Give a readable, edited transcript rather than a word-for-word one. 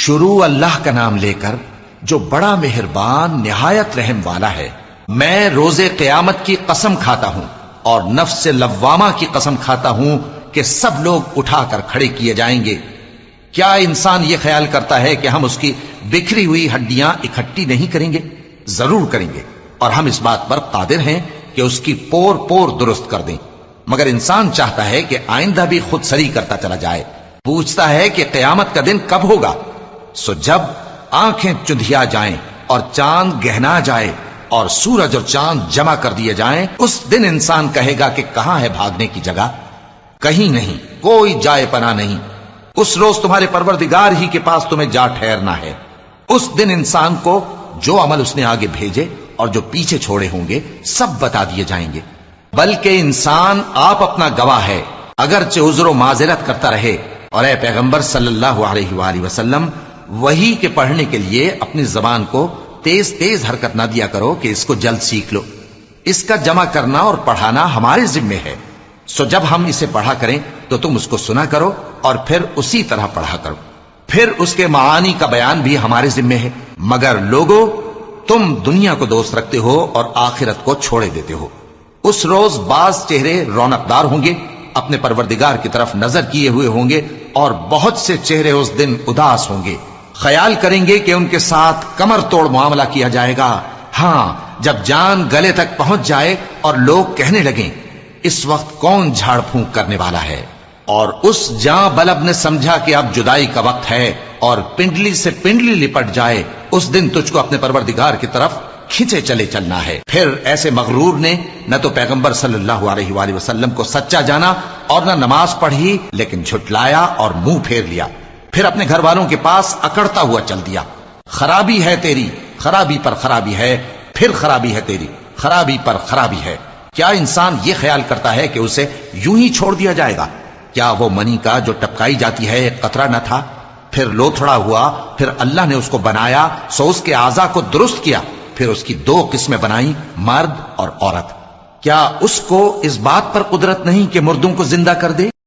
شروع اللہ کا نام لے کر جو بڑا مہربان نہایت رحم والا ہے۔ میں روز قیامت کی قسم کھاتا ہوں اور نفس لوامہ کی قسم کھاتا ہوں کہ سب لوگ اٹھا کر کھڑے کیے جائیں گے۔ کیا انسان یہ خیال کرتا ہے کہ ہم اس کی بکھری ہوئی ہڈیاں اکٹھی نہیں کریں گے؟ ضرور کریں گے، اور ہم اس بات پر قادر ہیں کہ اس کی پور پور درست کر دیں۔ مگر انسان چاہتا ہے کہ آئندہ بھی خود سری کرتا چلا جائے، پوچھتا ہے کہ قیامت کا دن کب ہوگا۔ سو جب آنکھیں چندھیا جائیں اور چاند گہنا جائے اور سورج اور چاند جمع کر دیے جائیں، اس دن انسان کہے گا کہ کہاں ہے بھاگنے کی جگہ؟ کہیں نہیں، کوئی جائے پناہ نہیں۔ اس روز تمہارے پروردگار ہی کے پاس تمہیں جا ٹھہرنا ہے۔ اس دن انسان کو جو عمل اس نے آگے بھیجے اور جو پیچھے چھوڑے ہوں گے سب بتا دیے جائیں گے۔ بلکہ انسان آپ اپنا گواہ ہے، اگرچہ عذر و معذرت کرتا رہے۔ اور اے پیغمبر صلی اللہ علیہ وآلہ وسلم، وحی کے پڑھنے کے لیے اپنی زبان کو تیز تیز حرکت نہ دیا کرو کہ اس کو جلد سیکھ لو۔ اس کا جمع کرنا اور پڑھانا ہمارے ذمے ہے۔ سو جب ہم اسے پڑھا کریں تو تم اس کو سنا کرو اور پھر اسی طرح پڑھا کرو۔ پھر اس کے معانی کا بیان بھی ہمارے ذمے ہے۔ مگر لوگو، تم دنیا کو دوست رکھتے ہو اور آخرت کو چھوڑے دیتے ہو۔ اس روز بعض چہرے رونقدار ہوں گے، اپنے پروردگار کی طرف نظر کیے ہوئے ہوں گے، اور بہت سے چہرے اس دن اداس ہوں گے، خیال کریں گے کہ ان کے ساتھ کمر توڑ معاملہ کیا جائے گا۔ ہاں، جب جان گلے تک پہنچ جائے اور لوگ کہنے لگیں اس وقت کون جھاڑ پھونک کرنے والا ہے، اور اس جاں بلب نے سمجھا کہ اب جدائی کا وقت ہے اور پنڈلی سے پنڈلی لپٹ جائے، اس دن تجھ کو اپنے پروردگار کی طرف کھینچے چلے چلنا ہے۔ پھر ایسے مغرور نے نہ تو پیغمبر صلی اللہ علیہ وآلہ وسلم کو سچا جانا اور نہ نماز پڑھی، لیکن جھٹلایا اور منہ پھیر لیا، پھر اپنے گھر والوں کے پاس اکڑتا ہوا چل دیا۔ خرابی ہے تیری، خرابی پر خرابی ہے، پھر خرابی ہے تیری، خرابی پر خرابی ہے۔ کیا انسان یہ خیال کرتا ہے کہ اسے یوں ہی چھوڑ دیا جائے گا؟ کیا وہ منی کا جو ٹپکائی جاتی ہے ایک قطرہ نہ تھا، پھر لوتھڑا ہوا، پھر اللہ نے اس کو بنایا، سو اس کے اعضاء کو درست کیا، پھر اس کی دو قسمیں بنائیں، مرد اور عورت۔ کیا اس کو اس بات پر قدرت نہیں کہ مردوں کو زندہ کر دے؟